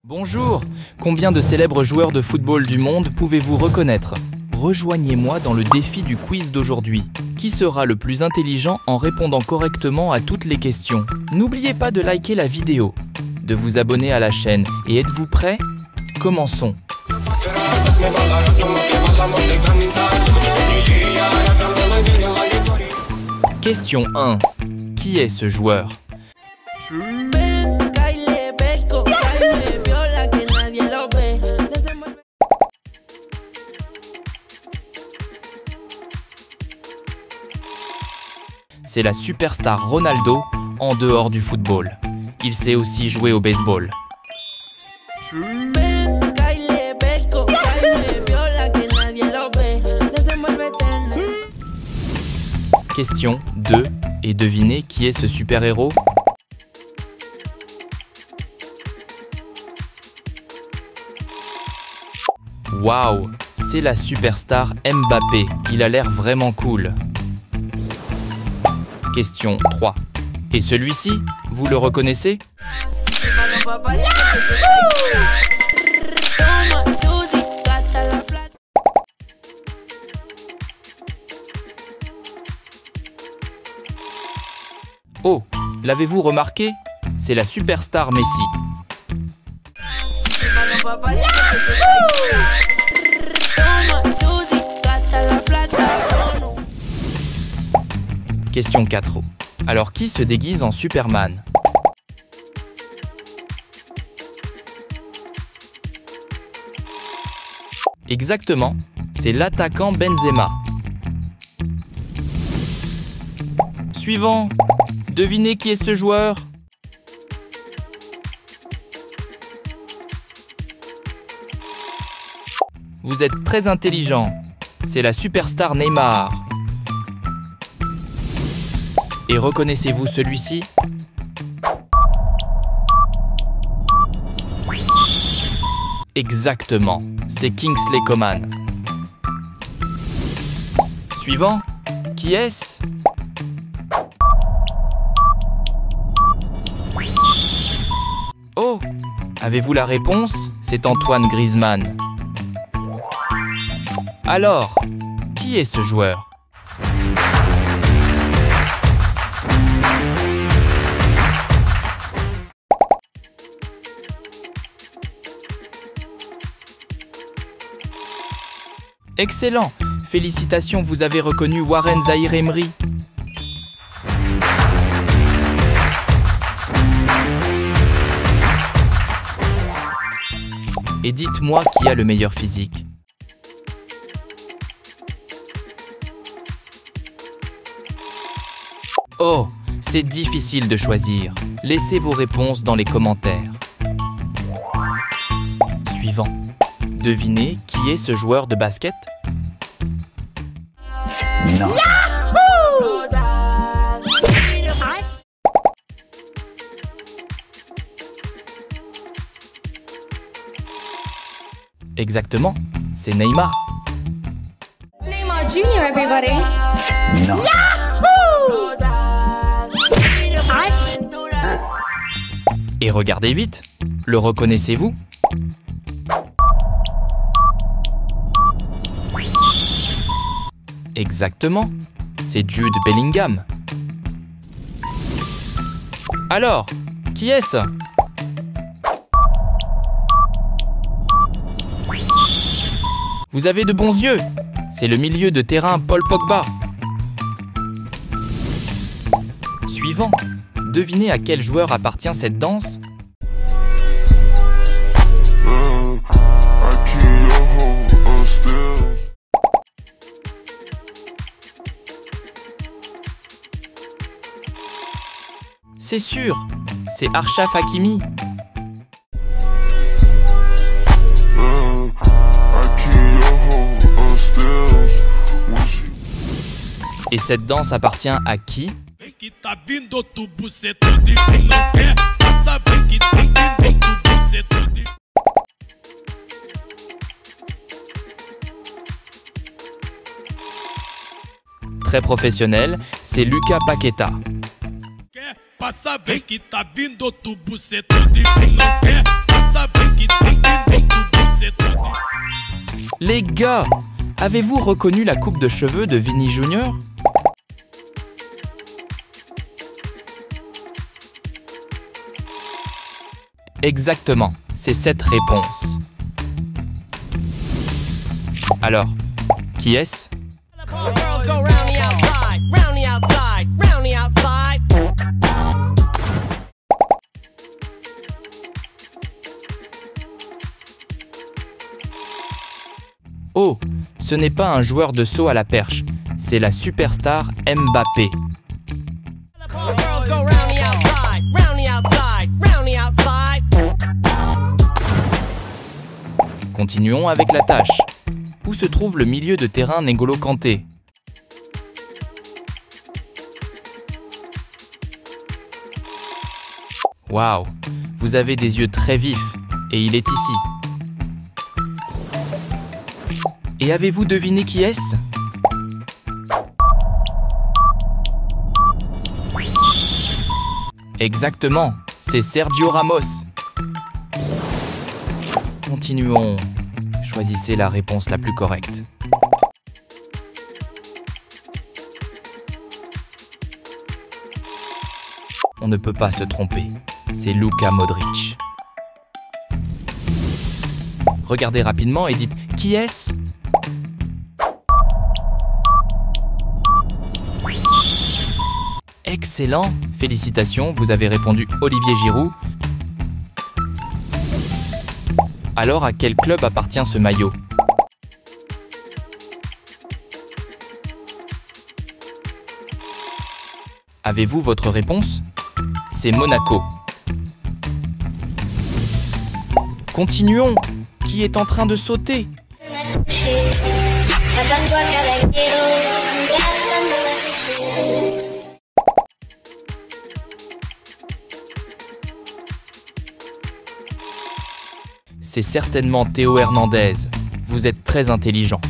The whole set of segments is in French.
Bonjour! Combien de célèbres joueurs de football du monde pouvez-vous reconnaître? Rejoignez-moi dans le défi du quiz d'aujourd'hui. Qui sera le plus intelligent en répondant correctement à toutes les questions? N'oubliez pas de liker la vidéo, de vous abonner à la chaîne et êtes-vous prêts? Commençons! Question 1. Qui est ce joueur? C'est la superstar Ronaldo en dehors du football. Il sait aussi jouer au baseball. Question 2. Et devinez qui est ce super-héros? Waouh! C'est la superstar Mbappé. Il a l'air vraiment cool. Question 3. Et celui-ci, vous le reconnaissez? Oh, l'avez-vous remarqué? C'est la superstar Messi. Question 4. Alors qui se déguise en Superman? Exactement, c'est l'attaquant Benzema. Suivant. Devinez qui est ce joueur? Vous êtes très intelligent. C'est la superstar Neymar. Et reconnaissez-vous celui-ci? Exactement, c'est Kingsley Coman. Suivant. Qui est-ce? Oh! Avez-vous la réponse? C'est Antoine Griezmann. Alors, qui est ce joueur? Excellent! Félicitations, vous avez reconnu Warren Zaïre-Emery. Et dites-moi qui a le meilleur physique. Oh, c'est difficile de choisir. Laissez vos réponses dans les commentaires. Suivant. Devinez qui est ce joueur de basket? Non. Exactement, c'est Neymar. Neymar Jr., everybody. Non. Et regardez vite, le reconnaissez-vous? Exactement, c'est Jude Bellingham. Alors, qui est-ce? Vous avez de bons yeux. C'est le milieu de terrain Paul Pogba. Suivant. Devinez à quel joueur appartient cette danse? C'est sûr, c'est Achraf Hakimi. Et cette danse appartient à qui? Très professionnel, c'est Lucas Paqueta. Passa bem que tá vindo outro bucetão de mim, não quer? Passa bem que Les gars, avez-vous reconnu la coupe de cheveux de Vinny Jr.? Exactement, c'est cette réponse. Alors, qui est-ce? Oh, ce n'est pas un joueur de saut à la perche, c'est la superstar Mbappé. Continuons avec la tâche. Où se trouve le milieu de terrain N'Golo Kanté? Waouh, vous avez des yeux très vifs, et il est ici. Et avez-vous deviné qui est-ce? Exactement, c'est Sergio Ramos. Continuons. Choisissez la réponse la plus correcte. On ne peut pas se tromper. C'est Luka Modric. Regardez rapidement et dites « Qui est-ce » ? Excellent, félicitations, vous avez répondu Olivier Giroud. Alors à quel club appartient ce maillot? Avez-vous votre réponse? C'est Monaco. Continuons. Qui est en train de sauter? C'est certainement Théo Hernandez. Vous êtes très intelligent.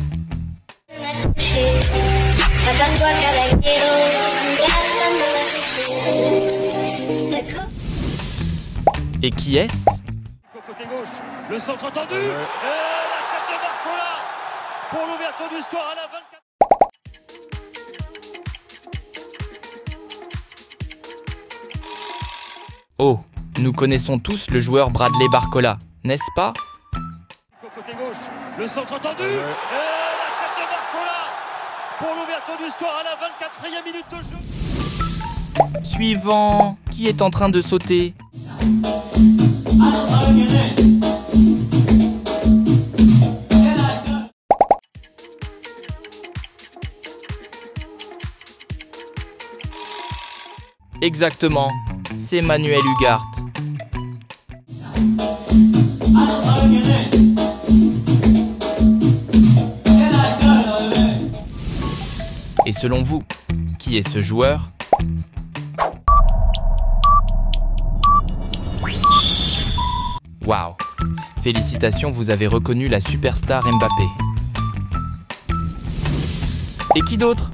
Et qui est-ce? Côté gauche, le centre tendu, et la tête de Barcola pour l'ouverture du score à la 24. Oh, nous connaissons tous le joueur Bradley Barcola, n'est-ce pas? Côté gauche, le centre tendu, et la tête de Barcola pour l'ouverture du score à la 24e minute de jeu. Suivant, qui est en train de sauter? Exactement, c'est Manuel Ugarte. Et selon vous, qui est ce joueur? Waouh! Félicitations, vous avez reconnu la superstar Mbappé. Et qui d'autre?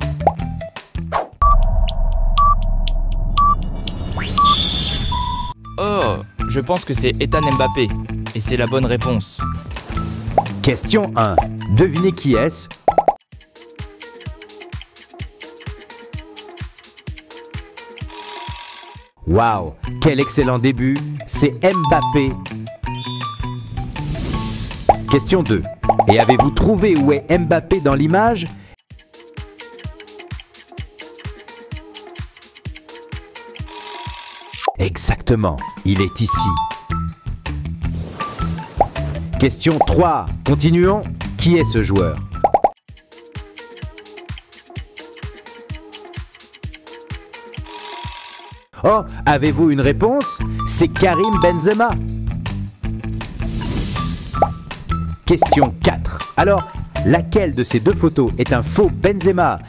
Oh, je pense que c'est Ethan Mbappé. Et c'est la bonne réponse. Question 1. Devinez qui est-ce? Waouh, quel excellent début! C'est Mbappé. Question 2. Et avez-vous trouvé où est Mbappé dans l'image? Exactement, il est ici. Question 3. Continuons. Qui est ce joueur? Oh, avez-vous une réponse? C'est Karim Benzema. Question 4. Alors, laquelle de ces deux photos est un faux Benzema?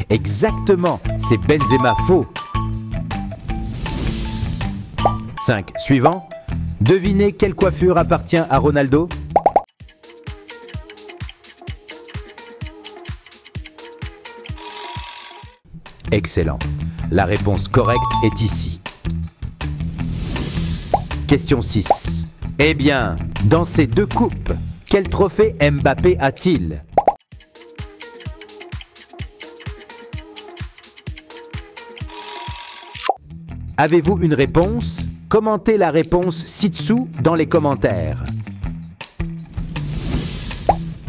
Exactement, c'est Benzema faux. 5. Suivant. Devinez quelle coiffure appartient à Ronaldo? Excellent. La réponse correcte est ici. Question 6. Eh bien, dans ces deux coupes, quel trophée Mbappé a-t-il? Avez-vous une réponse? Commentez la réponse ci-dessous dans les commentaires.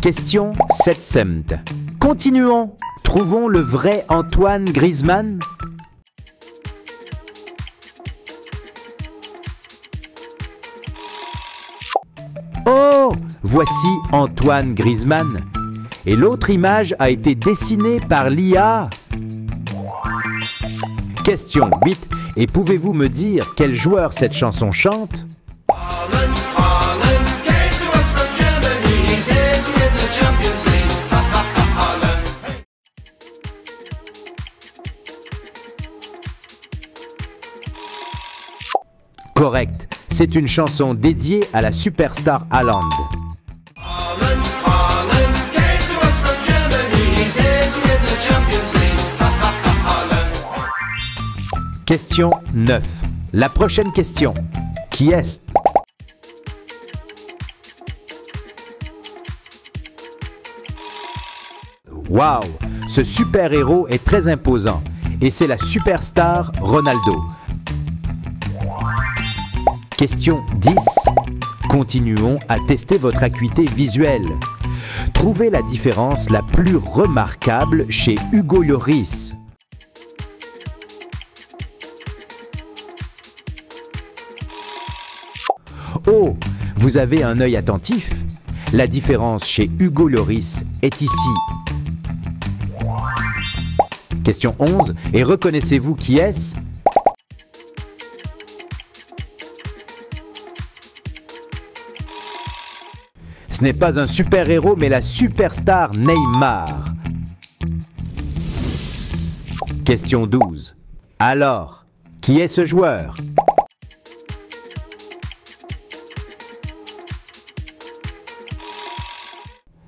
Question 7. Continuons. Trouvons le vrai Antoine Griezmann. Oh, voici Antoine Griezmann. Et l'autre image a été dessinée par l'IA. Question 8. Et pouvez-vous me dire quel joueur cette chanson chante? Correct, c'est une chanson dédiée à la superstar Haaland. Question 9. La prochaine question. Qui est-ce? Waouh! Ce super-héros est très imposant et c'est la superstar Ronaldo. Question 10. Continuons à tester votre acuité visuelle. Trouvez la différence la plus remarquable chez Hugo Lloris. Oh, vous avez un œil attentif. La différence chez Hugo Lloris est ici. Question 11. Et reconnaissez-vous qui est-ce? Ce n'est pas un super-héros, mais la superstar Neymar. Question 12. Alors, qui est ce joueur?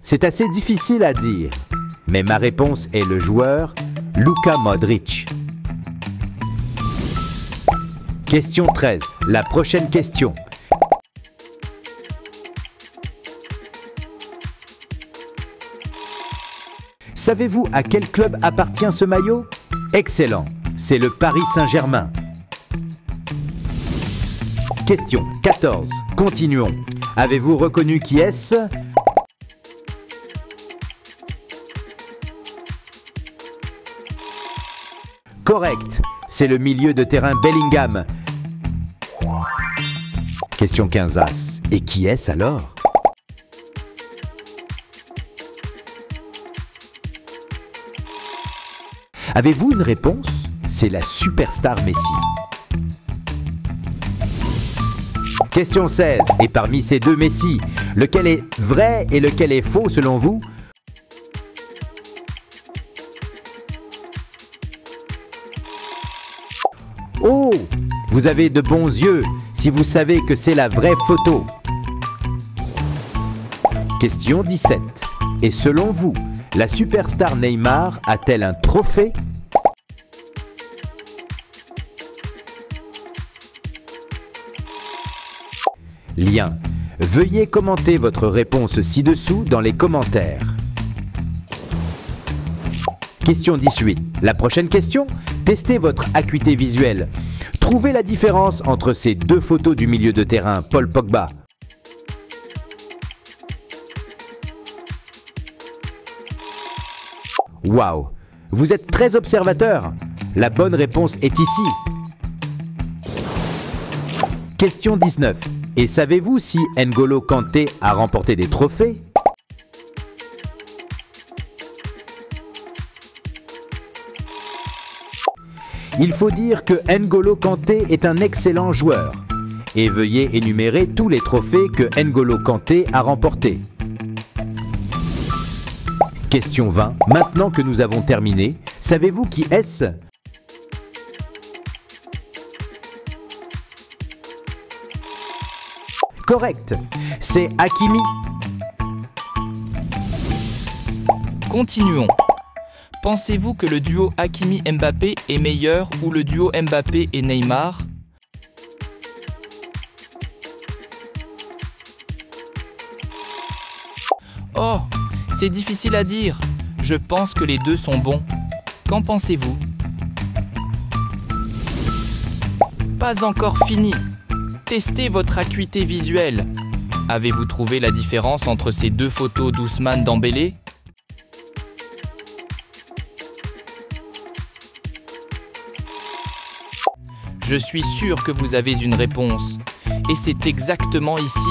C'est assez difficile à dire, mais ma réponse est le joueur Luka Modric. Question 13. La prochaine question. Savez-vous à quel club appartient ce maillot? Excellent, c'est le Paris Saint-Germain. Question 14. Continuons. Avez-vous reconnu qui est-ce? Correct, c'est le milieu de terrain Bellingham. Question 15 As. Et qui est-ce alors? Avez-vous une réponse? C'est la superstar Messi. Question 16. Et parmi ces deux Messi, lequel est vrai et lequel est faux selon vous? Oh, vous avez de bons yeux si vous savez que c'est la vraie photo. Question 17. Et selon vous, la superstar Neymar a-t-elle un trophée? Lien. Veuillez commenter votre réponse ci-dessous dans les commentaires. Question 18. La prochaine question. Testez votre acuité visuelle. Trouvez la différence entre ces deux photos du milieu de terrain, Paul Pogba. Waouh! Vous êtes très observateur. La bonne réponse est ici. Question 19. Et savez-vous si N'Golo Kanté a remporté des trophées? Il faut dire que N'Golo Kanté est un excellent joueur. Et veuillez énumérer tous les trophées que N'Golo Kanté a remportés. Question 20. Maintenant que nous avons terminé, savez-vous qui est-ce? Correct, c'est Hakimi. Continuons. Pensez-vous que le duo Hakimi-Mbappé est meilleur ou le duo Mbappé et Neymar? Oh, c'est difficile à dire. Je pense que les deux sont bons. Qu'en pensez-vous? Pas encore fini. Testez votre acuité visuelle. Avez-vous trouvé la différence entre ces deux photos d'Ousmane Dembélé? Je suis sûr que vous avez une réponse. Et c'est exactement ici.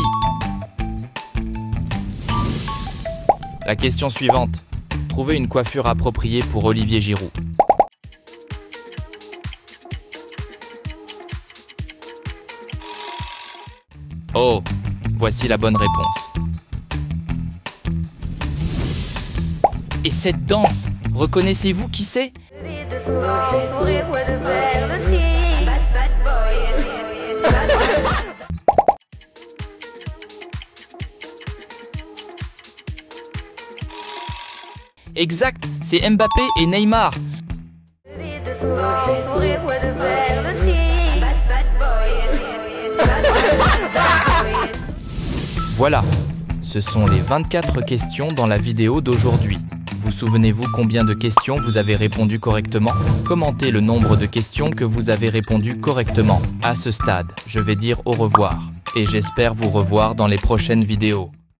La question suivante. Trouvez une coiffure appropriée pour Olivier Giroud. Oh, voici la bonne réponse. Et cette danse, reconnaissez-vous qui c'est? Exact, c'est Mbappé et Neymar. Voilà, ce sont les 24 questions dans la vidéo d'aujourd'hui. Vous souvenez-vous combien de questions vous avez répondu correctement? Commentez le nombre de questions que vous avez répondu correctement. À ce stade, je vais dire au revoir et j'espère vous revoir dans les prochaines vidéos.